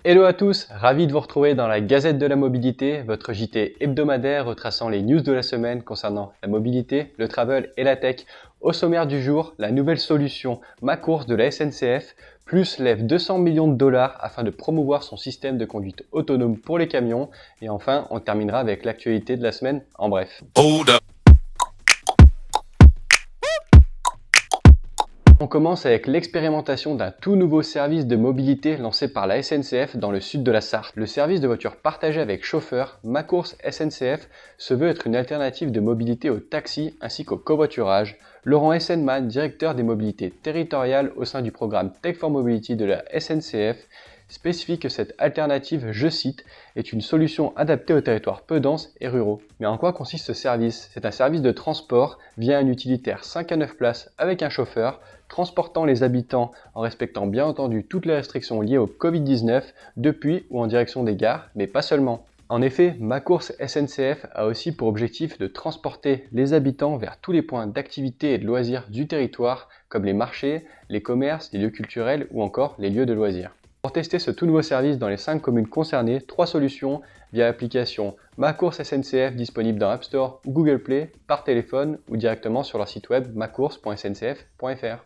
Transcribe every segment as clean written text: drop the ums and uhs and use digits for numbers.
Hello à tous, ravi de vous retrouver dans la Gazette de la Mobilité, votre JT hebdomadaire retraçant les news de la semaine concernant la mobilité, le travel et la tech. Au sommaire du jour, la nouvelle solution Ma Course de la SNCF, Plus lève 200 millions de dollars afin de promouvoir son système de conduite autonome pour les camions. Et enfin, on terminera avec l'actualité de la semaine en bref. On commence avec l'expérimentation d'un tout nouveau service de mobilité lancé par la SNCF dans le sud de la Sarthe. Le service de voiture partagée avec chauffeur, Ma Course SNCF, se veut être une alternative de mobilité au taxi ainsi qu'au covoiturage. Laurent Essenman, directeur des mobilités territoriales au sein du programme Tech for Mobility de la SNCF, spécifie que cette alternative, je cite, est une solution adaptée aux territoires peu denses et ruraux. Mais en quoi consiste ce service ? C'est un service de transport via un utilitaire 5 à 9 places avec un chauffeur, transportant les habitants en respectant bien entendu toutes les restrictions liées au Covid-19 depuis ou en direction des gares, mais pas seulement. En effet, Ma Course SNCF a aussi pour objectif de transporter les habitants vers tous les points d'activité et de loisirs du territoire, comme les marchés, les commerces, les lieux culturels ou encore les lieux de loisirs. Pour tester ce tout nouveau service dans les 5 communes concernées, 3 solutions via l'application Ma Course SNCF disponible dans App Store ou Google Play, par téléphone ou directement sur leur site web macourse.sncf.fr.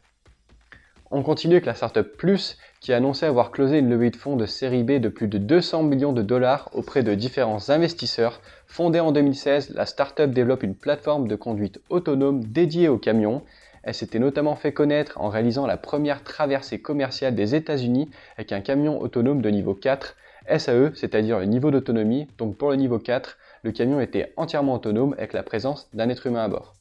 On continue avec la startup Plus qui a annoncé avoir closé une levée de fonds de série B de plus de 200 millions de dollars auprès de différents investisseurs. Fondée en 2016, la startup développe une plateforme de conduite autonome dédiée aux camions. Elle s'était notamment fait connaître en réalisant la première traversée commerciale des États-Unis avec un camion autonome de niveau 4, SAE, c'est-à-dire le niveau d'autonomie. Donc pour le niveau 4, le camion était entièrement autonome avec la présence d'un être humain à bord.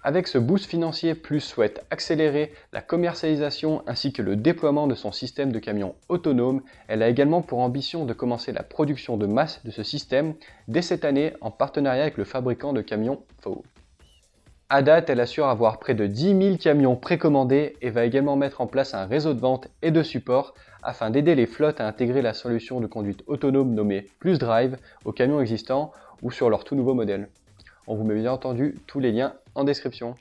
Avec ce boost financier, Plus souhaite accélérer la commercialisation ainsi que le déploiement de son système de camions autonome. Elle a également pour ambition de commencer la production de masse de ce système dès cette année en partenariat avec le fabricant de camions FAW. À date, elle assure avoir près de 10 000 camions précommandés et va également mettre en place un réseau de vente et de support afin d'aider les flottes à intégrer la solution de conduite autonome nommée Plus Drive aux camions existants ou sur leur tout nouveau modèle. On vous met bien entendu tous les liens en description.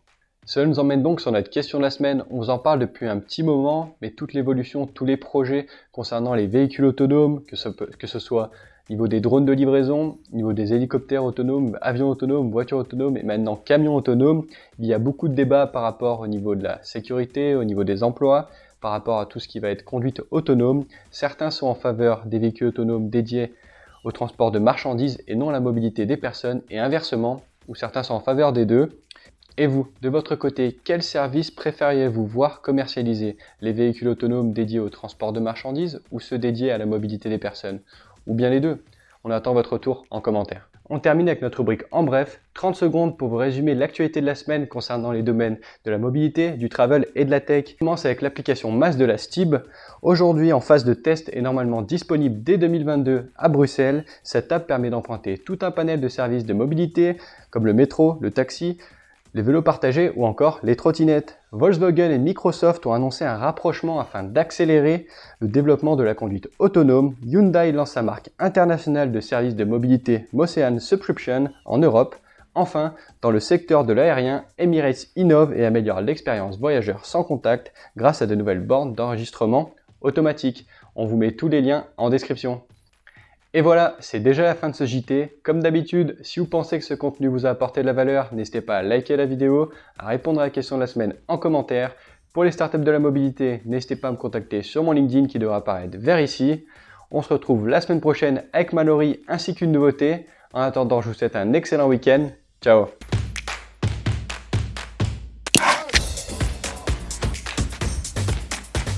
Cela nous emmène donc sur notre question de la semaine. On vous en parle depuis un petit moment, mais toute l'évolution, tous les projets concernant les véhicules autonomes, que ce soit au niveau des drones de livraison, au niveau des hélicoptères autonomes, avions autonomes, voitures autonomes et maintenant camions autonomes, il y a beaucoup de débats par rapport au niveau de la sécurité, au niveau des emplois, par rapport à tout ce qui va être conduite autonome. Certains sont en faveur des véhicules autonomes dédiés au transport de marchandises et non à la mobilité des personnes et inversement, où certains sont en faveur des deux. Et vous, de votre côté, quel service préfériez-vous voir commercialiser ? Les véhicules autonomes dédiés au transport de marchandises ou ceux dédiés à la mobilité des personnes ? Ou bien les deux ? On attend votre retour en commentaire. On termine avec notre rubrique en bref, 30 secondes pour vous résumer l'actualité de la semaine concernant les domaines de la mobilité, du travel et de la tech. On commence avec l'application MaaS de la STIB. Aujourd'hui en phase de test et normalement disponible dès 2022 à Bruxelles. Cette app permet d'emprunter tout un panel de services de mobilité comme le métro, le taxi, les vélos partagés ou encore les trottinettes. Volkswagen et Microsoft ont annoncé un rapprochement afin d'accélérer le développement de la conduite autonome. Hyundai lance sa marque internationale de services de mobilité Mocean Subscription en Europe. Enfin, dans le secteur de l'aérien, Emirates innove et améliore l'expérience voyageur sans contact grâce à de nouvelles bornes d'enregistrement automatique. On vous met tous les liens en description. Et voilà, c'est déjà la fin de ce JT. Comme d'habitude, si vous pensez que ce contenu vous a apporté de la valeur, n'hésitez pas à liker la vidéo, à répondre à la question de la semaine en commentaire. Pour les startups de la mobilité, n'hésitez pas à me contacter sur mon LinkedIn qui devra apparaître vers ici. On se retrouve la semaine prochaine avec Mallory ainsi qu'une nouveauté. En attendant, je vous souhaite un excellent week-end. Ciao!